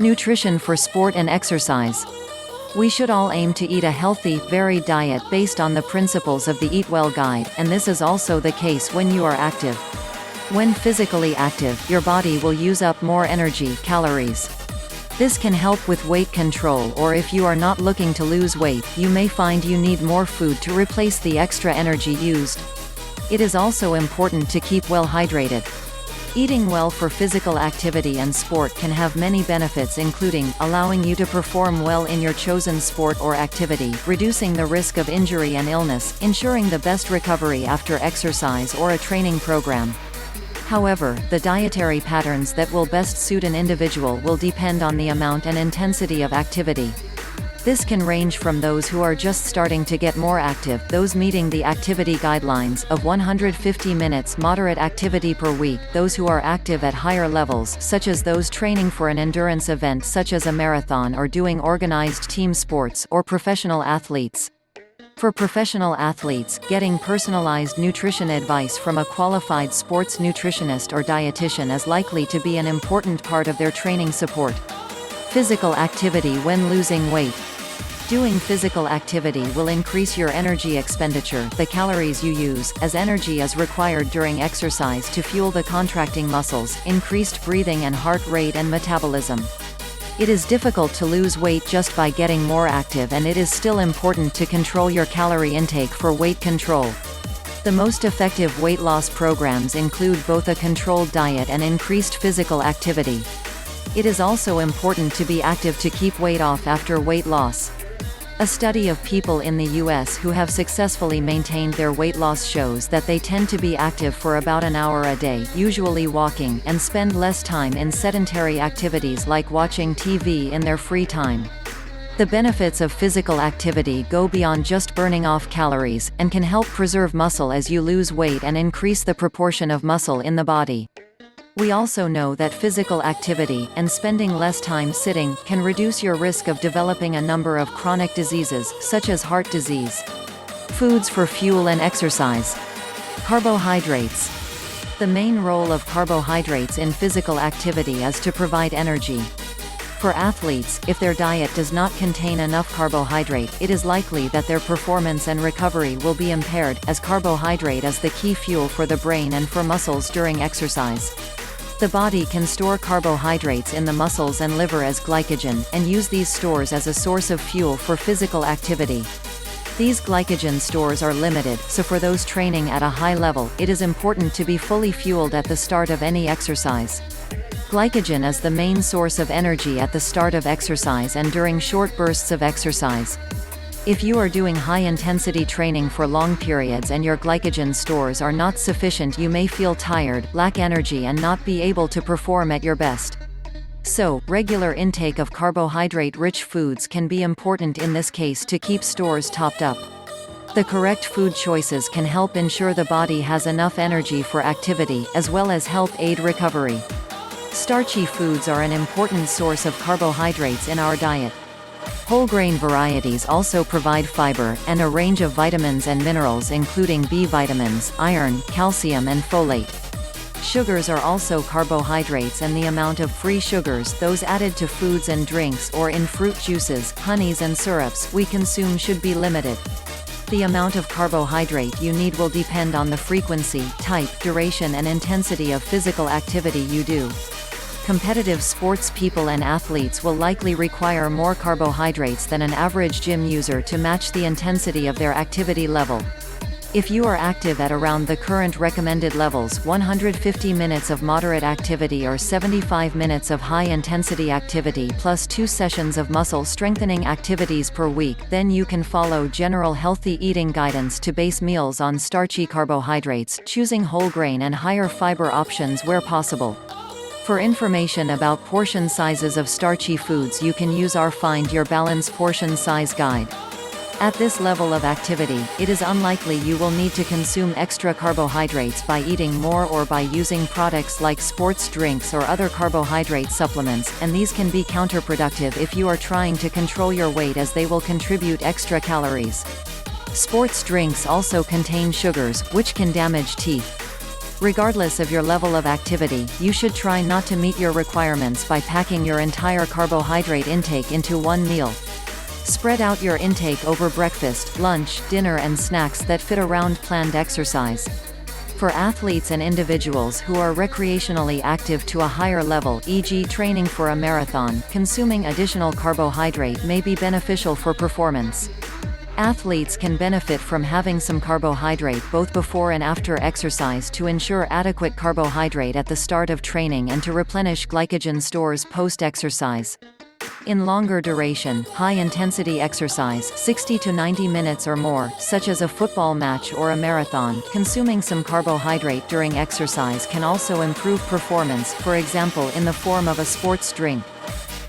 Nutrition for sport and exercise. We should all aim to eat a healthy, varied diet based on the principles of the Eat Well Guide, and this is also the case when you are active. When physically active, your body will use up more energy, calories. This can help with weight control, or if you are not looking to lose weight, you may find you need more food to replace the extra energy used. It is also important to keep well hydrated. Eating well for physical activity and sport can have many benefits, including allowing you to perform well in your chosen sport or activity, reducing the risk of injury and illness, ensuring the best recovery after exercise or a training program. However, the dietary patterns that will best suit an individual will depend on the amount and intensity of activity. This can range from those who are just starting to get more active, those meeting the activity guidelines, of 150 minutes moderate activity per week, those who are active at higher levels, such as those training for an endurance event such as a marathon or doing organized team sports, or professional athletes. For professional athletes, getting personalized nutrition advice from a qualified sports nutritionist or dietitian is likely to be an important part of their training support. Physical activity when losing weight. Doing physical activity will increase your energy expenditure, the calories you use, as energy is required during exercise to fuel the contracting muscles, increased breathing and heart rate and metabolism. It is difficult to lose weight just by getting more active, and it is still important to control your calorie intake for weight control. The most effective weight loss programs include both a controlled diet and increased physical activity. It is also important to be active to keep weight off after weight loss. A study of people in the US who have successfully maintained their weight loss shows that they tend to be active for about an hour a day, usually walking, and spend less time in sedentary activities like watching TV in their free time. The benefits of physical activity go beyond just burning off calories, and can help preserve muscle as you lose weight and increase the proportion of muscle in the body. We also know that physical activity, and spending less time sitting, can reduce your risk of developing a number of chronic diseases, such as heart disease. Foods for fuel and exercise. Carbohydrates. The main role of carbohydrates in physical activity is to provide energy. For athletes, if their diet does not contain enough carbohydrate, it is likely that their performance and recovery will be impaired, as carbohydrate is the key fuel for the brain and for muscles during exercise. The body can store carbohydrates in the muscles and liver as glycogen, and use these stores as a source of fuel for physical activity. These glycogen stores are limited, so for those training at a high level, it is important to be fully fueled at the start of any exercise. Glycogen is the main source of energy at the start of exercise and during short bursts of exercise. If you are doing high-intensity training for long periods and your glycogen stores are not sufficient, you may feel tired, lack energy, and not be able to perform at your best. So, regular intake of carbohydrate-rich foods can be important in this case to keep stores topped up. The correct food choices can help ensure the body has enough energy for activity, as well as help aid recovery. Starchy foods are an important source of carbohydrates in our diet. Whole grain varieties also provide fiber, and a range of vitamins and minerals including B vitamins, iron, calcium and folate. Sugars are also carbohydrates, and the amount of free sugars, those added to foods and drinks or in fruit juices, honeys and syrups, we consume should be limited. The amount of carbohydrate you need will depend on the frequency, type, duration and intensity of physical activity you do. Competitive sports people and athletes will likely require more carbohydrates than an average gym user to match the intensity of their activity level. If you are active at around the current recommended levels, 150 minutes of moderate activity or 75 minutes of high-intensity activity plus 2 sessions of muscle strengthening activities per week, then you can follow general healthy eating guidance to base meals on starchy carbohydrates, choosing whole grain and higher fiber options where possible. For information about portion sizes of starchy foods, you can use our Find Your Balance portion size guide. At this level of activity, it is unlikely you will need to consume extra carbohydrates by eating more or by using products like sports drinks or other carbohydrate supplements, and these can be counterproductive if you are trying to control your weight, as they will contribute extra calories. Sports drinks also contain sugars, which can damage teeth. Regardless of your level of activity, you should try not to meet your requirements by packing your entire carbohydrate intake into one meal. Spread out your intake over breakfast, lunch, dinner and snacks that fit around planned exercise. For athletes and individuals who are recreationally active to a higher level, e.g. training for a marathon, consuming additional carbohydrate may be beneficial for performance. Athletes can benefit from having some carbohydrate both before and after exercise to ensure adequate carbohydrate at the start of training and to replenish glycogen stores post-exercise. In longer duration, high-intensity exercise 60 to 90 minutes or more, such as a football match or a marathon, consuming some carbohydrate during exercise can also improve performance, for example in the form of a sports drink.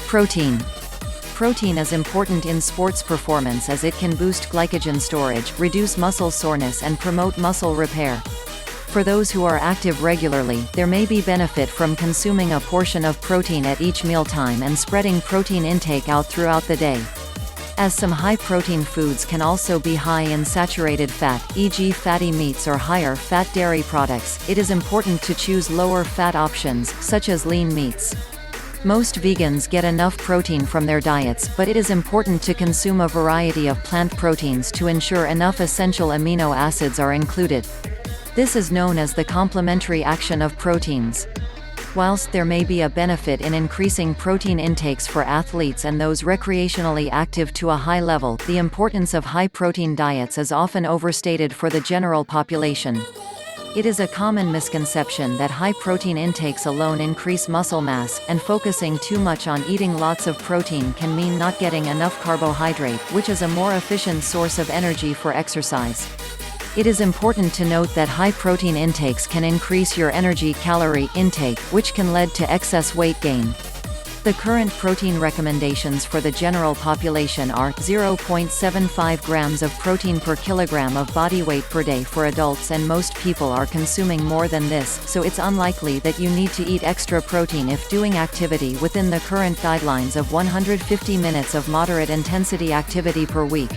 Protein. Protein is important in sports performance as it can boost glycogen storage, reduce muscle soreness and promote muscle repair. For those who are active regularly, there may be benefit from consuming a portion of protein at each mealtime and spreading protein intake out throughout the day. As some high-protein foods can also be high in saturated fat, e.g. fatty meats or higher-fat dairy products, it is important to choose lower-fat options, such as lean meats. Most vegans get enough protein from their diets, but it is important to consume a variety of plant proteins to ensure enough essential amino acids are included. This is known as the complementary action of proteins. Whilst there may be a benefit in increasing protein intakes for athletes and those recreationally active to a high level, the importance of high-protein diets is often overstated for the general population. It is a common misconception that high-protein intakes alone increase muscle mass, and focusing too much on eating lots of protein can mean not getting enough carbohydrate, which is a more efficient source of energy for exercise. It is important to note that high protein intakes can increase your energy calorie intake, which can lead to excess weight gain. The current protein recommendations for the general population are 0.75 grams of protein per kilogram of body weight per day for adults, and most people are consuming more than this, so it's unlikely that you need to eat extra protein if doing activity within the current guidelines of 150 minutes of moderate intensity activity per week.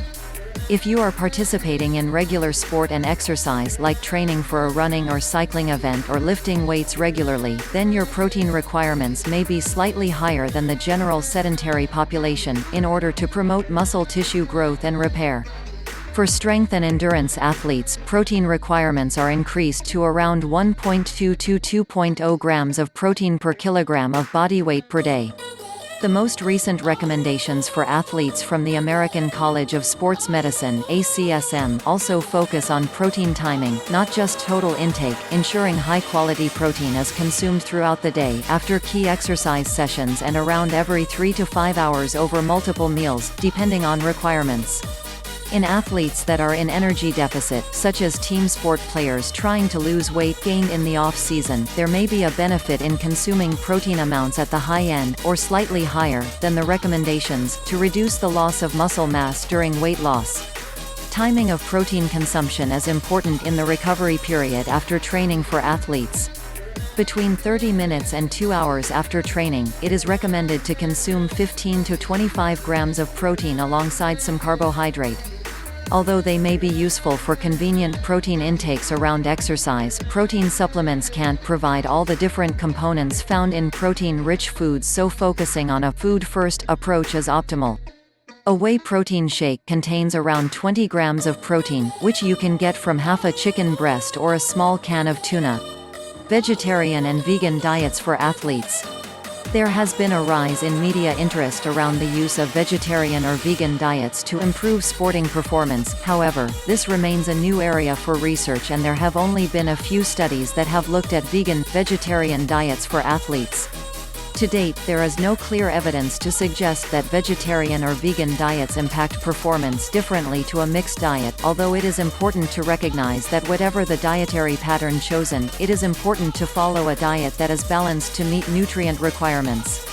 If you are participating in regular sport and exercise like training for a running or cycling event or lifting weights regularly, then your protein requirements may be slightly higher than the general sedentary population, in order to promote muscle tissue growth and repair. For strength and endurance athletes, protein requirements are increased to around 1.2 to 2.0 grams of protein per kilogram of body weight per day. The most recent recommendations for athletes from the American College of Sports Medicine (ACSM) also focus on protein timing, not just total intake, ensuring high-quality protein is consumed throughout the day, after key exercise sessions and around every 3 to 5 hours over multiple meals, depending on requirements. In athletes that are in energy deficit, such as team sport players trying to lose weight gained in the off-season, there may be a benefit in consuming protein amounts at the high end, or slightly higher, than the recommendations, to reduce the loss of muscle mass during weight loss. Timing of protein consumption is important in the recovery period after training for athletes. Between 30 minutes and 2 hours after training, it is recommended to consume 15 to 25 grams of protein alongside some carbohydrate. Although they may be useful for convenient protein intakes around exercise, protein supplements can't provide all the different components found in protein-rich foods, so focusing on a food-first approach is optimal. A whey protein shake contains around 20 grams of protein, which you can get from half a chicken breast or a small can of tuna. Vegetarian and vegan diets for athletes. There has been a rise in media interest around the use of vegetarian or vegan diets to improve sporting performance. However, this remains a new area for research, and there have only been a few studies that have looked at vegan-vegetarian diets for athletes. To date, there is no clear evidence to suggest that vegetarian or vegan diets impact performance differently to a mixed diet, although it is important to recognize that whatever the dietary pattern chosen, it is important to follow a diet that is balanced to meet nutrient requirements.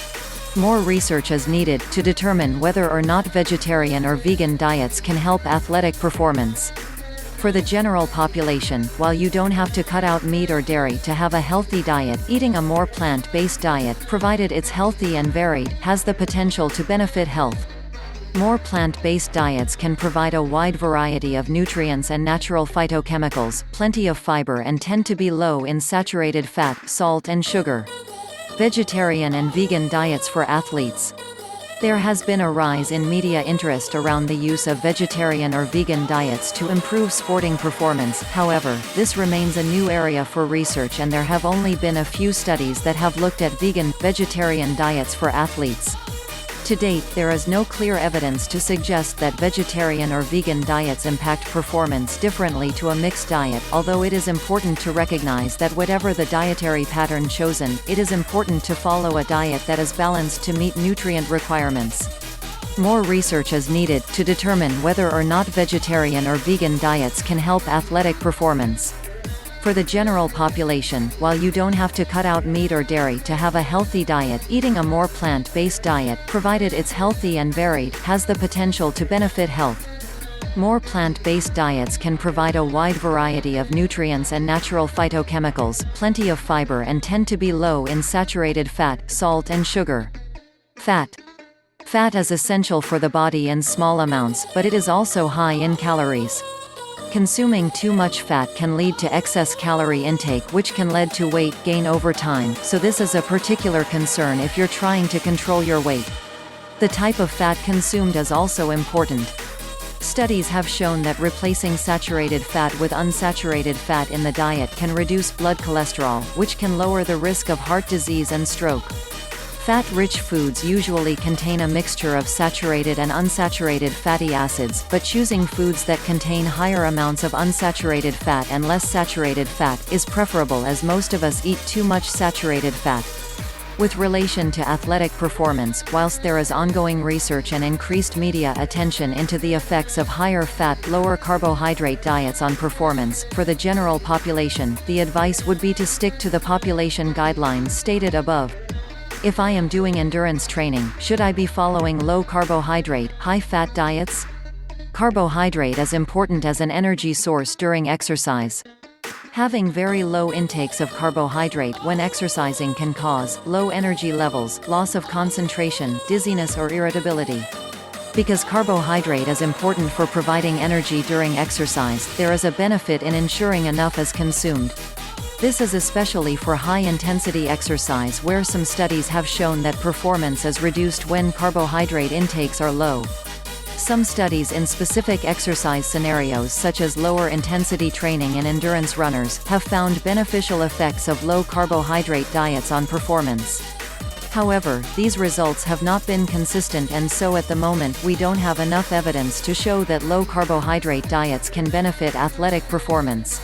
More research is needed to determine whether or not vegetarian or vegan diets can help athletic performance. For the general population, while you don't have to cut out meat or dairy to have a healthy diet, eating a more plant-based diet, provided it's healthy and varied, has the potential to benefit health. More plant-based diets can provide a wide variety of nutrients and natural phytochemicals, plenty of fiber, and tend to be low in saturated fat, salt, and sugar. Vegetarian and vegan diets for athletes. There has been a rise in media interest around the use of vegetarian or vegan diets to improve sporting performance. However, this remains a new area for research, and there have only been a few studies that have looked at vegetarian diets for athletes. To date, there is no clear evidence to suggest that vegetarian or vegan diets impact performance differently to a mixed diet, although it is important to recognize that whatever the dietary pattern chosen, it is important to follow a diet that is balanced to meet nutrient requirements. More research is needed to determine whether or not vegetarian or vegan diets can help athletic performance. For the general population, while you don't have to cut out meat or dairy to have a healthy diet, eating a more plant-based diet, provided it's healthy and varied, has the potential to benefit health. More plant-based diets can provide a wide variety of nutrients and natural phytochemicals, plenty of fiber, and tend to be low in saturated fat, salt, and sugar. Fat. Fat is essential for the body in small amounts, but it is also high in calories. Consuming too much fat can lead to excess calorie intake, which can lead to weight gain over time, so this is a particular concern if you're trying to control your weight. The type of fat consumed is also important. Studies have shown that replacing saturated fat with unsaturated fat in the diet can reduce blood cholesterol, which can lower the risk of heart disease and stroke. Fat-rich foods usually contain a mixture of saturated and unsaturated fatty acids, but choosing foods that contain higher amounts of unsaturated fat and less saturated fat is preferable, as most of us eat too much saturated fat. With relation to athletic performance, whilst there is ongoing research and increased media attention into the effects of higher fat, lower carbohydrate diets on performance, for the general population, the advice would be to stick to the population guidelines stated above. If I am doing endurance training, should I be following low carbohydrate, high fat diets? Carbohydrate is important as an energy source during exercise. Having very low intakes of carbohydrate when exercising can cause low energy levels, loss of concentration, dizziness, or irritability. Because carbohydrate is important for providing energy during exercise, there is a benefit in ensuring enough is consumed. This is especially for high-intensity exercise, where some studies have shown that performance is reduced when carbohydrate intakes are low. Some studies in specific exercise scenarios, such as lower-intensity training in endurance runners, have found beneficial effects of low-carbohydrate diets on performance. However, these results have not been consistent, and so at the moment we don't have enough evidence to show that low-carbohydrate diets can benefit athletic performance.